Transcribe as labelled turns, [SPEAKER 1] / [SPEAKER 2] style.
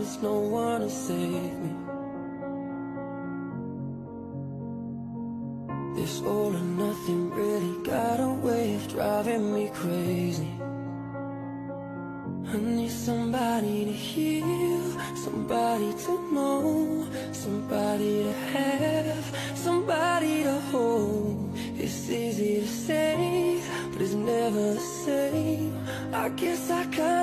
[SPEAKER 1] there's no one to save me. This all or nothing really got a way of driving me crazy. I need somebody to heal, somebody to know, somebody to have, somebody to hold. It's easy to say, but it's never the same. I guess I kinda